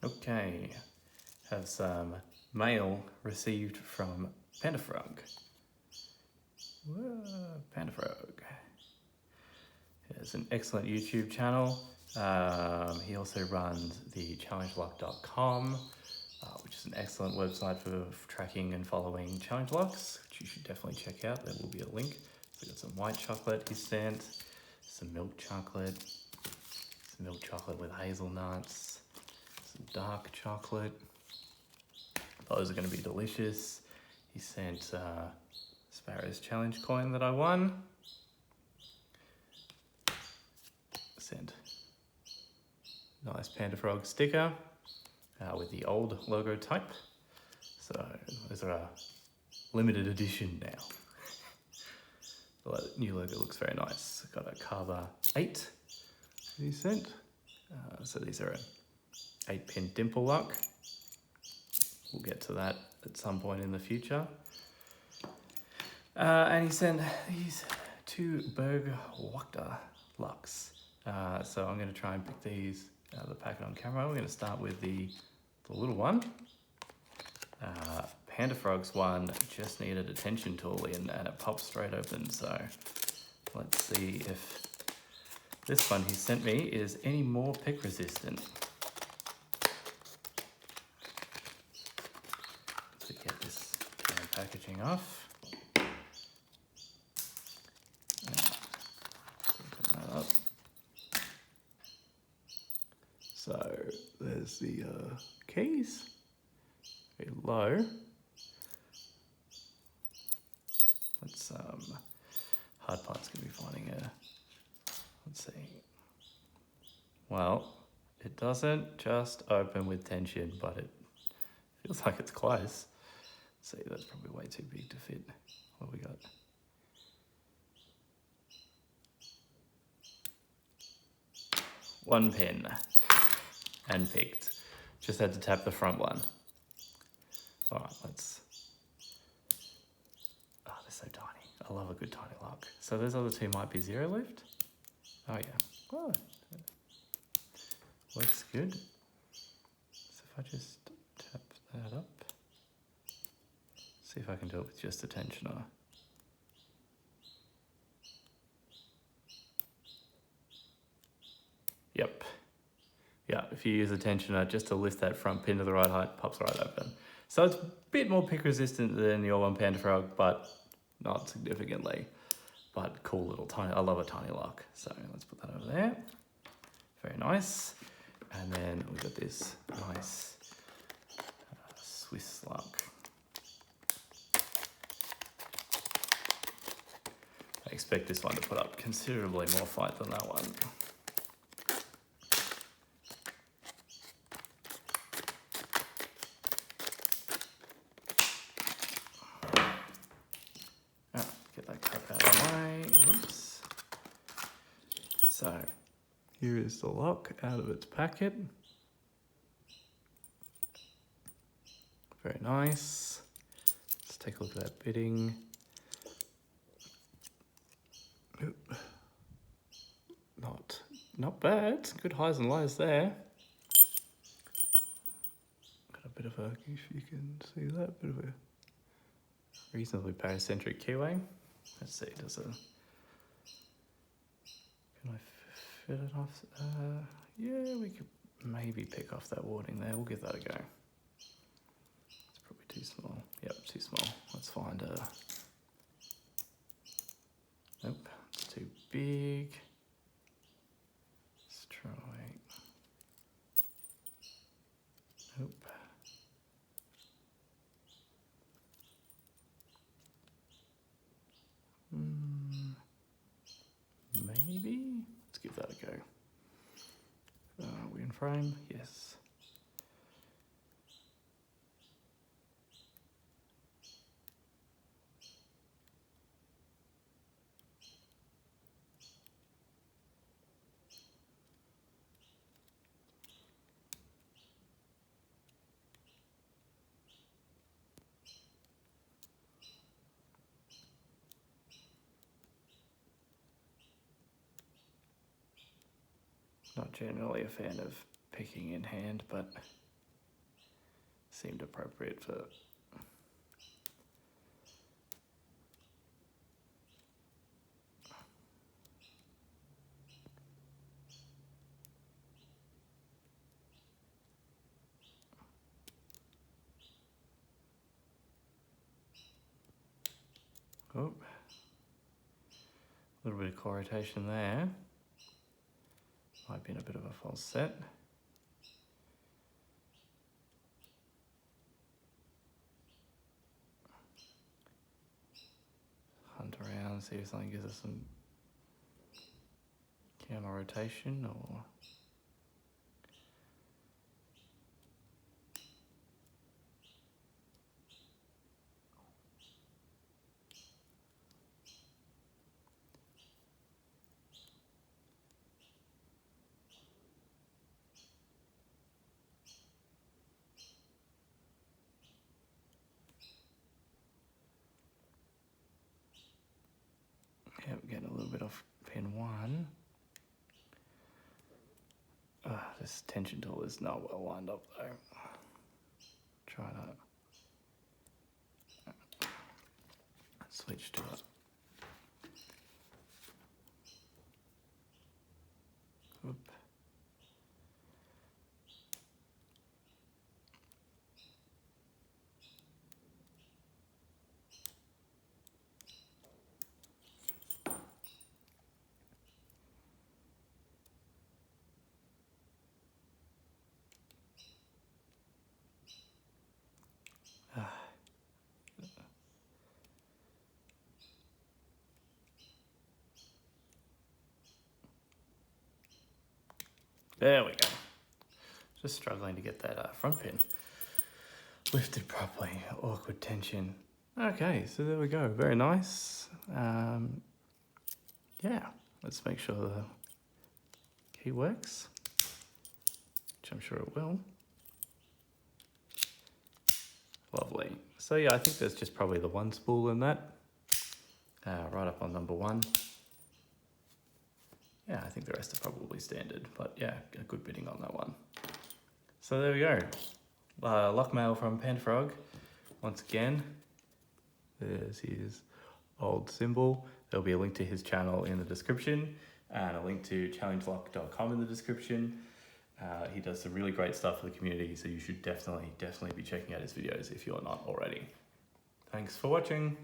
Okay, have some mail received from PandaFrog. Whoa, PandaFrog. He has an excellent YouTube channel. He also runs the challengelock.com, which is an excellent website for tracking and following challenge locks, which you should definitely check out. There will be a link. So we got some white chocolate he sent, some milk chocolate with hazelnuts, some dark chocolate. Those are going to be delicious. He sent Sparrow's challenge coin that I won. Sent nice PandaFrog sticker with the old logo type. So those are a limited edition now. The new logo looks very nice. Got a Carver 8 that he sent. So these are an 8-pin dimple lock. We'll get to that at some point in the future. And he sent these 2 Burg Wachter Locks. So I'm going to try and pick these out of the packet on camera. We're going to start with the little one. PandaFrog's one just needed a tension tool in and it popped straight open. So let's see if this one he sent me is any more pick resistant. To get this packaging off. Open that up. So there's the keys. Very low. Let's hard part's gonna be finding a. Let's see. Well, it doesn't just open with tension, but it feels like it's close. Let's see, that's probably way too big to fit. What have we got? One pin and picked. Just had to tap the front one. All right, let's. Oh, they're so tiny. I love a good tiny lock. So those other 2 might be 0 lift. Oh yeah. Oh, works good. So if I just tap that up, see if I can do it with just a tensioner. Yep. Yeah, if you use a tensioner just to lift that front pin to the right height, pops right open. So it's a bit more pick resistant than your one PandaFrog, but not significantly. But cool little tiny, I love a tiny lock. So let's put that over there. Very nice. And then we've got this nice Swiss lock. I expect this one to put up considerably more fight than that one. Get that crap out of the way. Oops. So here is the lock out of its packet. Very nice. Let's take a look at that bitting. Oop. Not bad. Good highs and lows there. Got a bit of a, if you can see that, bit of a reasonably paracentric keyway. Let's see, can I fit it off? Yeah, we could maybe pick off that warding there. We'll give that a go. It's probably too small. Yep, too small. Let's find a. Nope, it's too big. Let's try. Nope. Maybe? Let's give that a go. Are we in frame? Yes. Not generally a fan of picking in hand, but seemed appropriate for. Oh, a little bit of core rotation there. Might be in a bit of a false set. Hunt around, see if something gives us some counter rotation or. Yep, getting a little bit off pin 1. This tension tool is not well lined up though. Try to switch to it. Oop. There we go. Just struggling to get that front pin lifted properly. Awkward tension. Okay, so there we go. Very nice. Yeah, let's make sure the key works, which I'm sure it will. Lovely. So yeah, I think there's just probably the one spool in that. Right up on number 1. Yeah, I think the rest are probably standard, but yeah, a good bidding on that one. So there we go. Lock mail from PandaFrog. Once again, there's his old symbol. There'll be a link to his channel in the description and a link to challengelock.com in the description. He does some really great stuff for the community, so you should definitely be checking out his videos if you're not already. Thanks for watching.